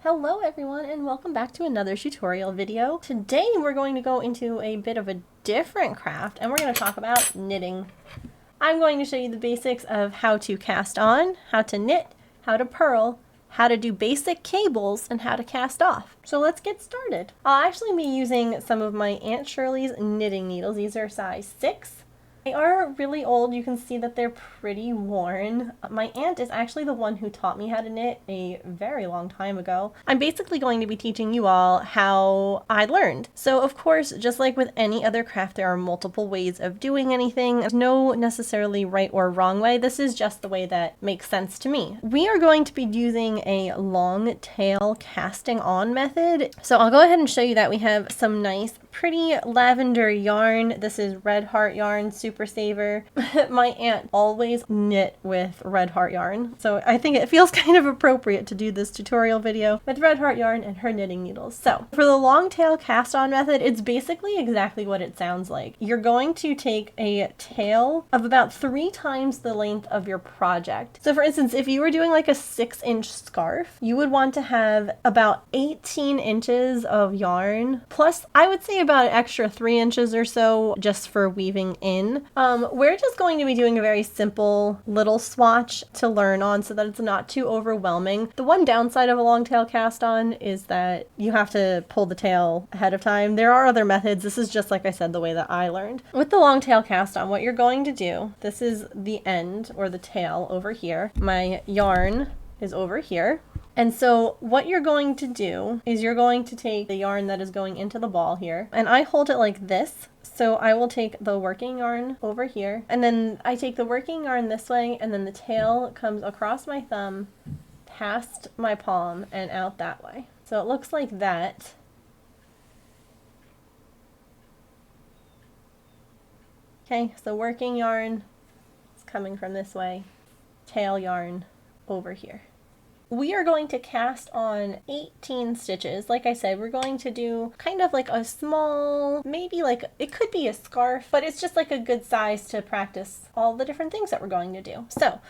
Hello everyone and welcome back to another tutorial video. Today we're going to go into a bit of a different craft and we're going to talk about knitting. I'm going to show you the basics of how to cast on, how to knit, how to purl, how to do basic cables, and how to cast off. So let's get started. I'll actually be using some of my Aunt Shirley's knitting needles. These are size 6. They are really old. You can see that they're pretty worn. My aunt is actually the one who taught me how to knit a very long time ago. I'm basically going to be teaching you all how I learned. So of course, just like with any other craft, there are multiple ways of doing anything. There's no necessarily right or wrong way. This is just the way that makes sense to me. We are going to be using a long tail casting on method. So I'll go ahead and show you that. We have some nice pretty lavender yarn. This is Red Heart yarn, Super Saver. My aunt always knit with Red Heart yarn, so I think it feels kind of appropriate to do this tutorial video with Red Heart yarn and her knitting needles. So for the long tail cast on method, it's basically exactly what it sounds like. You're going to take a tail of about 3 times the length of your project. So for instance, if you were doing like a 6-inch scarf, you would want to have about 18 inches of yarn, plus I would say about an extra 3 inches or so just for weaving in. We're just going to be doing a very simple little swatch to learn on so that it's not too overwhelming. The one downside of a long tail cast on is that you have to pull the tail ahead of time. There are other methods. This is just, like I said, the way that I learned. With the long tail cast on, what you're going to do, this is the end or the tail over here. My yarn is over here. And so what you're going to do is you're going to take the yarn that is going into the ball here, and I hold it like this. So I will take the working yarn over here, and then I take the working yarn this way, and then the tail comes across my thumb, past my palm, and out that way. So it looks like that. Okay, so working yarn is coming from this way, tail yarn over here. We are going to cast on 18 stitches. Like I said, we're going to do kind of like a small, maybe like, it could be a scarf, but it's just like a good size to practice all the different things that we're going to do. So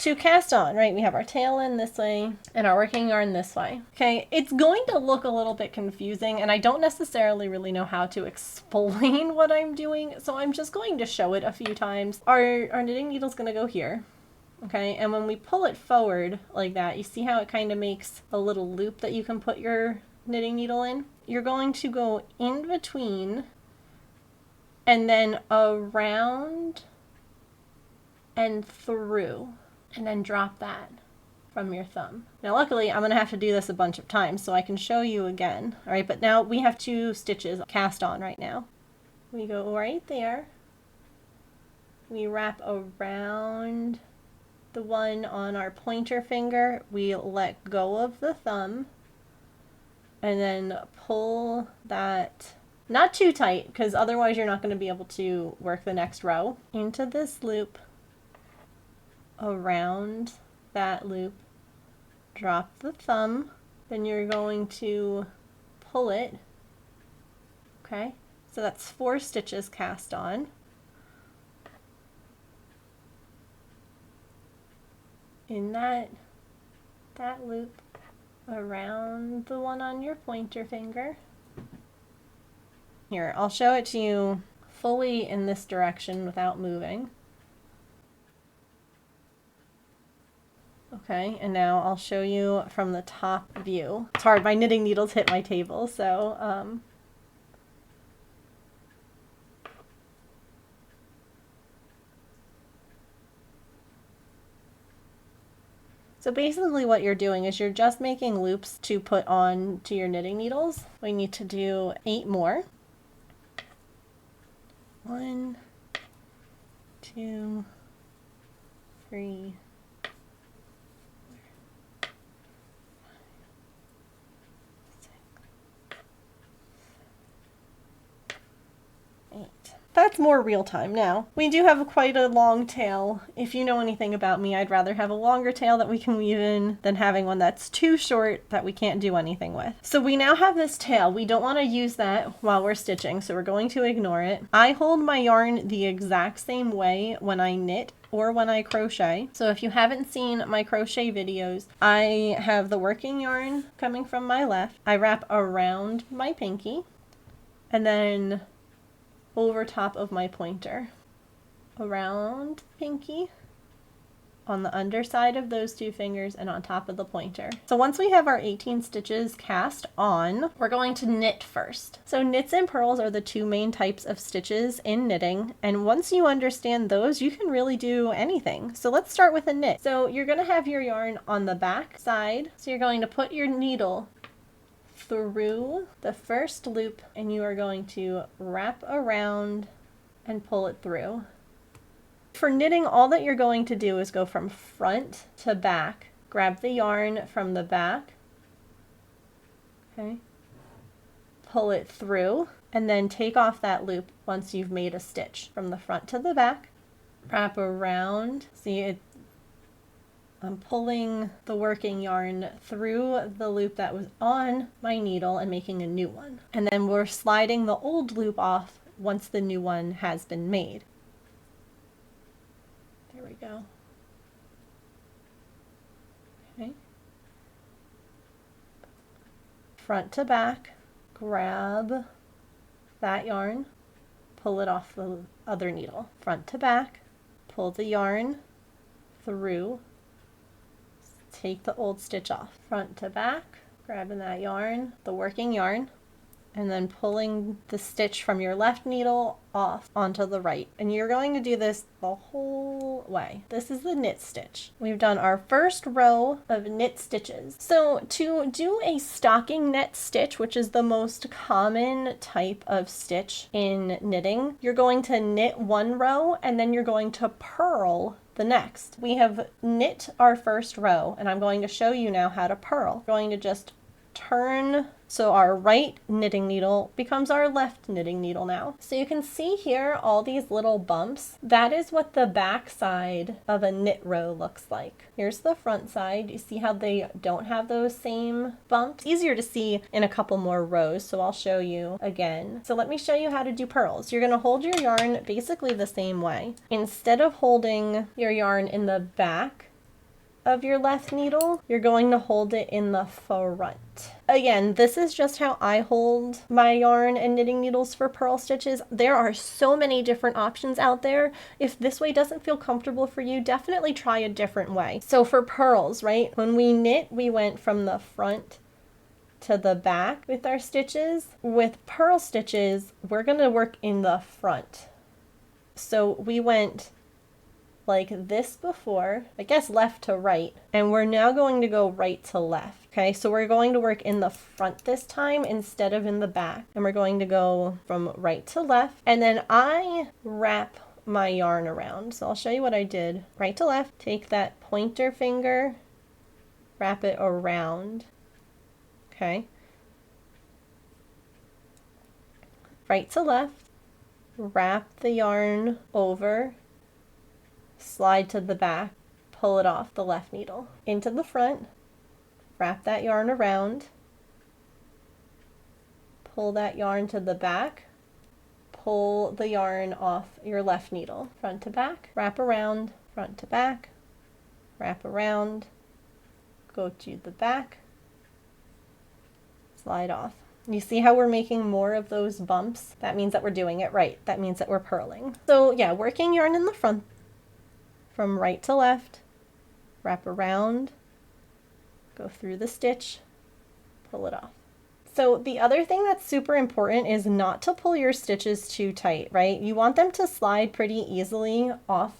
to cast on, right, we have our tail in this way and our working yarn this way. Okay, it's going to look a little bit confusing and I don't necessarily really know how to explain what I'm doing, so I'm just going to show it a few times. Our knitting needle's gonna go here. Okay, and when we pull it forward like that, you see how it kind of makes a little loop that you can put your knitting needle in? You're going to go in between and then around and through, and then drop that from your thumb. Now luckily I'm going to have to do this a bunch of times so I can show you again. All right, but now we have 2 stitches cast on right now. We go right there. We wrap around the one on our pointer finger, we let go of the thumb, and then pull that, not too tight, because otherwise you're not going to be able to work the next row, into this loop, around that loop, drop the thumb, then you're going to pull it, okay? So that's 4 stitches cast on. In that loop around the one on your pointer finger. Here, I'll show it to you fully in this direction without moving. Okay, and now I'll show you from the top view. It's hard, my knitting needles hit my table, so So basically what you're doing is you're just making loops to put on to your knitting needles. We need to do 8 more. 1, 2, 3, 4, 5, 6, 8. That's more real time. Now, we do have quite a long tail. If you know anything about me, I'd rather have a longer tail that we can weave in than having one that's too short that we can't do anything with. So we now have this tail. We don't want to use that while we're stitching, so we're going to ignore it. I hold my yarn the exact same way when I knit or when I crochet. So if you haven't seen my crochet videos, I have the working yarn coming from my left. I wrap around my pinky and then over top of my pointer. Around pinky, on the underside of those two fingers, and on top of the pointer. So once we have our 18 stitches cast on, we're going to knit first. So knits and purls are the two main types of stitches in knitting, and once you understand those, you can really do anything. So let's start with a knit. So you're going to have your yarn on the back side, so you're going to put your needle through the first loop and you are going to wrap around and pull it through. For knitting, all that you're going to do is go from front to back. Grab the yarn from the back, okay, pull it through, and then take off that loop once you've made a stitch from the front to the back. Wrap around. See, I'm pulling the working yarn through the loop that was on my needle and making a new one. And then we're sliding the old loop off once the new one has been made. There we go. Okay. Front to back, grab that yarn, pull it off the other needle. Front to back, pull the yarn through, take the old stitch off. Front to back, grabbing that yarn, the working yarn, and then pulling the stitch from your left needle off onto the right. And you're going to do this the whole way. This is the knit stitch. We've done our first row of knit stitches. So to do a stocking net stitch, which is the most common type of stitch in knitting, you're going to knit one row and then you're going to purl the next. We have knit our first row and I'm going to show you now how to purl. We're going to just turn, so our right knitting needle becomes our left knitting needle now. So you can see here all these little bumps. That is what the back side of a knit row looks like. Here's the front side. You see how they don't have those same bumps? Easier to see in a couple more rows, so I'll show you again. So let me show you how to do purls. You're going to hold your yarn basically the same way. Instead of holding your yarn in the back of your left needle, you're going to hold it in the front. Again, this is just how I hold my yarn and knitting needles for purl stitches. There are so many different options out there. If this way doesn't feel comfortable for you, definitely try a different way. So for purls, right, when we knit, we went from the front to the back with our stitches. With purl stitches, we're going to work in the front. So we went like this before, I guess left to right, and we're now going to go right to left. Okay, so we're going to work in the front this time instead of in the back, and we're going to go from right to left, and then I wrap my yarn around. So I'll show you what I did. Right to left, take that pointer finger, wrap it around, okay, right to left, wrap the yarn over, slide to the back, pull it off the left needle, into the front, wrap that yarn around, pull that yarn to the back, pull the yarn off your left needle, front to back, wrap around, front to back, wrap around, go to the back, slide off. You see how we're making more of those bumps? That means that we're doing it right. That means that we're purling. So yeah, working yarn in the front, from right to left, wrap around, go through the stitch, pull it off. So the other thing that's super important is not to pull your stitches too tight, right? You want them to slide pretty easily off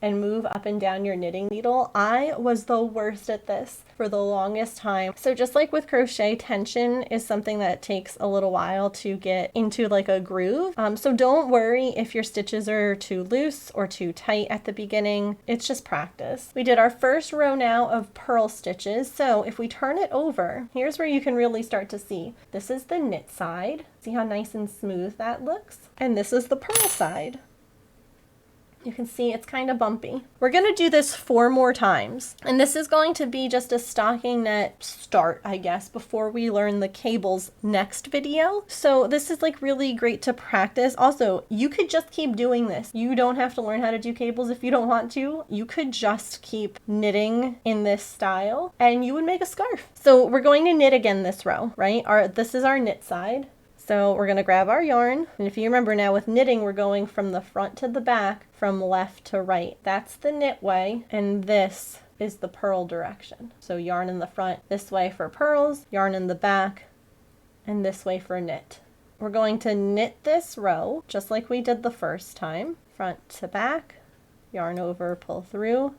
and move up and down your knitting needle. I was the worst at this for the longest time. So just like with crochet, tension is something that takes a little while to get into like a groove. So don't worry if your stitches are too loose or too tight at the beginning. It's just practice. We did our first row now of purl stitches. So if we turn it over, here's where you can really start to see. This is the knit side. See how nice and smooth that looks? And this is the purl side. You can see it's kind of bumpy. We're going to do this 4 more times. And this is going to be just a stocking net start, I guess, before we learn the cables next video. So this is like really great to practice. Also, you could just keep doing this. You don't have to learn how to do cables if you don't want to. You could just keep knitting in this style and you would make a scarf. So we're going to knit again this row, right? This is our knit side. So we're going to grab our yarn, and if you remember now with knitting, we're going from the front to the back, from left to right. That's the knit way, and this is the purl direction. So yarn in the front this way for purls, yarn in the back, and this way for knit. We're going to knit this row, just like we did the first time, front to back, yarn over, pull through,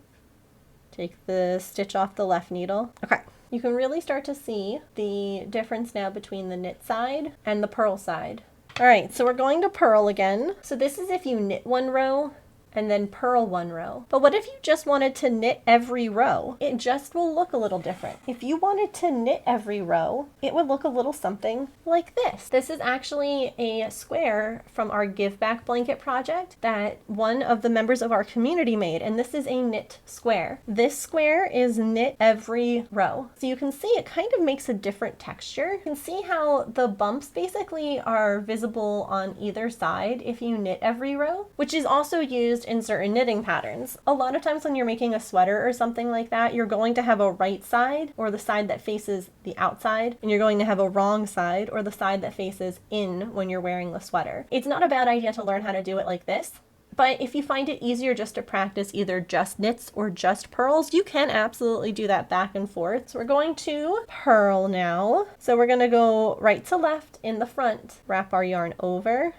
take the stitch off the left needle. Okay. You can really start to see the difference now between the knit side and the purl side. All right, so we're going to purl again. So this is if you knit 1 row and then purl 1 row. But what if you just wanted to knit every row? It just will look a little different. If you wanted to knit every row, it would look a little something like this. This is actually a square from our Give Back Blanket project that one of the members of our community made, and this is a knit square. This square is knit every row. So you can see it kind of makes a different texture. You can see how the bumps basically are visible on either side if you knit every row, which is also used in certain knitting patterns. A lot of times when you're making a sweater or something like that, you're going to have a right side, or the side that faces the outside, and you're going to have a wrong side, or the side that faces in when you're wearing the sweater. It's not a bad idea to learn how to do it like this, but if you find it easier just to practice either just knits or just purls, you can absolutely do that back and forth. So we're going to purl now. So we're going to go right to left in the front, wrap our yarn over,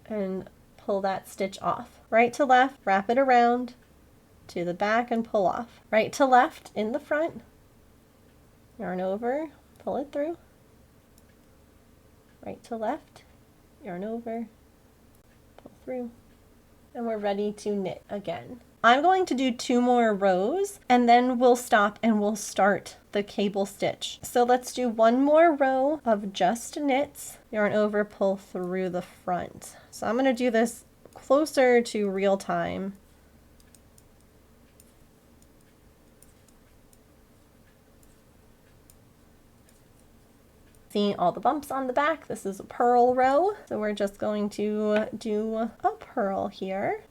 and pull that stitch off. Right to left, wrap it around to the back and pull off. Right to left in the front, yarn over, pull it through. Right to left, yarn over, pull through. And we're ready to knit again. I'm going to do 2 more rows and then we'll stop and we'll start the cable stitch. So let's do 1 more row of just knits, yarn over, pull through the front. So I'm going to do this closer to real time. See all the bumps on the back. This is a purl row. So we're just going to do a purl here.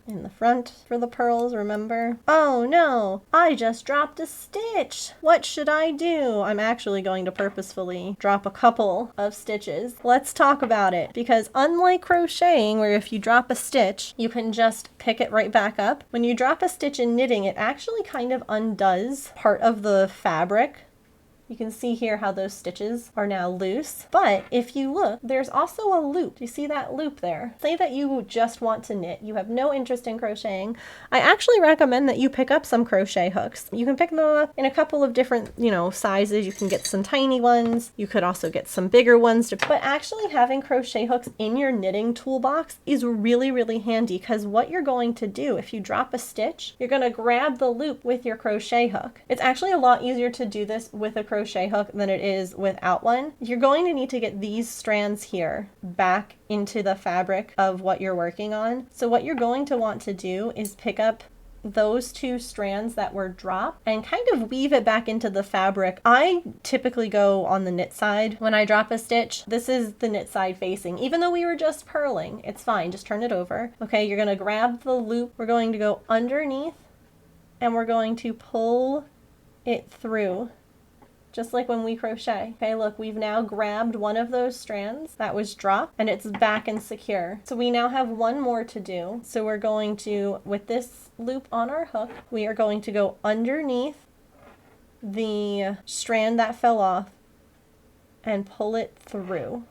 In the front for the purls, remember? Oh no, I just dropped a stitch. What should I do? I'm actually going to purposefully drop a couple of stitches. Let's talk about it, because unlike crocheting, where if you drop a stitch, you can just pick it right back up. When you drop a stitch in knitting, it actually kind of undoes part of the fabric. You can see here how those stitches are now loose. But if you look, there's also a loop. Do you see that loop there? Say that you just want to knit. You have no interest in crocheting. I actually recommend that you pick up some crochet hooks. You can pick them up in a couple of different, sizes. You can get some tiny ones. You could also get some bigger ones. But actually having crochet hooks in your knitting toolbox is really, really handy, because what you're going to do if you drop a stitch, you're going to grab the loop with your crochet hook. It's actually a lot easier to do this with a crochet hook than it is without one. You're going to need to get these strands here back into the fabric of what you're working on. So what you're going to want to do is pick up those 2 strands that were dropped and kind of weave it back into the fabric. I typically go on the knit side when I drop a stitch. This is the knit side facing. Even though we were just purling, it's fine, just turn it over. Okay, you're going to grab the loop. We're going to go underneath and we're going to pull it through, just like when we crochet. Okay, look, we've now grabbed one of those strands that was dropped and it's back and secure. So we now have 1 more to do. So we're going to, with this loop on our hook, we are going to go underneath the strand that fell off and pull it through.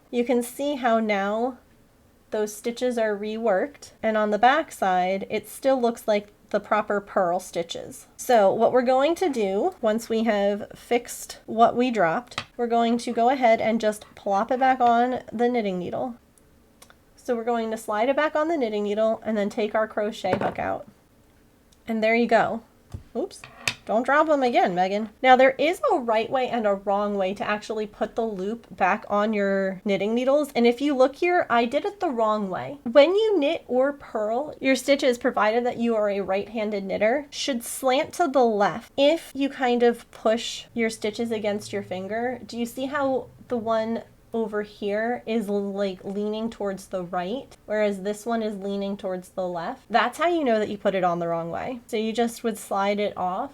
You can see how now those stitches are reworked, and on the back side, it still looks like the proper purl stitches. So what we're going to do once we have fixed what we dropped, we're going to go ahead and just plop it back on the knitting needle. So we're going to slide it back on the knitting needle and then take our crochet hook out. And there you go. Oops. Don't drop them again, Megan. Now there is a right way and a wrong way to actually put the loop back on your knitting needles. And if you look here, I did it the wrong way. When you knit or purl, your stitches, provided that you are a right-handed knitter, should slant to the left. If you kind of push your stitches against your finger, do you see how the one over here is like leaning towards the right, whereas this one is leaning towards the left? That's how you know that you put it on the wrong way. So you just would slide it off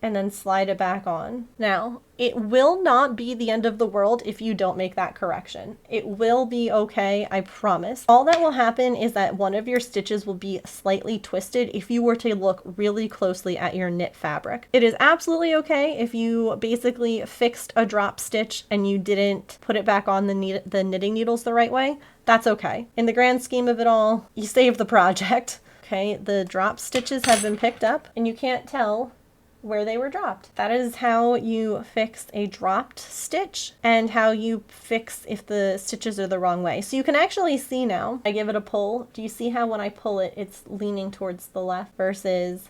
and then slide it back on. Now, it will not be the end of the world if you don't make that correction. It will be okay, I promise. All that will happen is that one of your stitches will be slightly twisted if you were to look really closely at your knit fabric. It is absolutely okay if you basically fixed a drop stitch and you didn't put it back on the knitting needles the right way. That's okay. In the grand scheme of it all, you saved the project. Okay, the drop stitches have been picked up and you can't tell where they were dropped. That is how you fix a dropped stitch and how you fix if the stitches are the wrong way. So you can actually see now, I give it a pull. Do you see how when I pull it, it's leaning towards the left versus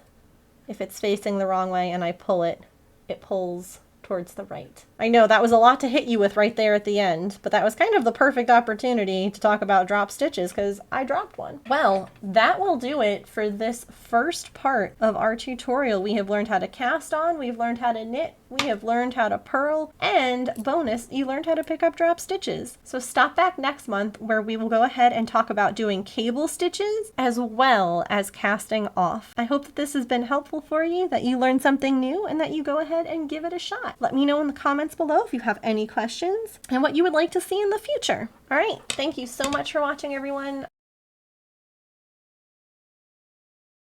if it's facing the wrong way and I pull it, it pulls towards the right. I know that was a lot to hit you with right there at the end, but that was kind of the perfect opportunity to talk about drop stitches because I dropped one. Well, that will do it for this first part of our tutorial. We have learned how to cast on, we've learned how to knit, we have learned how to purl, and bonus, you learned how to pick up drop stitches. So stop back next month where we will go ahead and talk about doing cable stitches as well as casting off. I hope that this has been helpful for you, that you learned something new, and that you go ahead and give it a shot. Let me know in the comments below if you have any questions and what you would like to see in the future. All right, thank you so much for watching, everyone.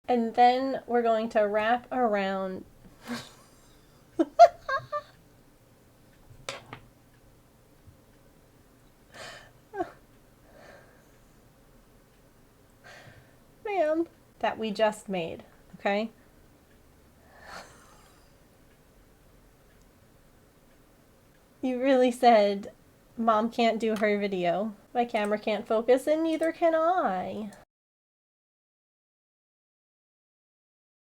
And then we're going to wrap around. Ma'am, that we just made, okay? You really said Mom can't do her video. My camera can't focus and neither can I.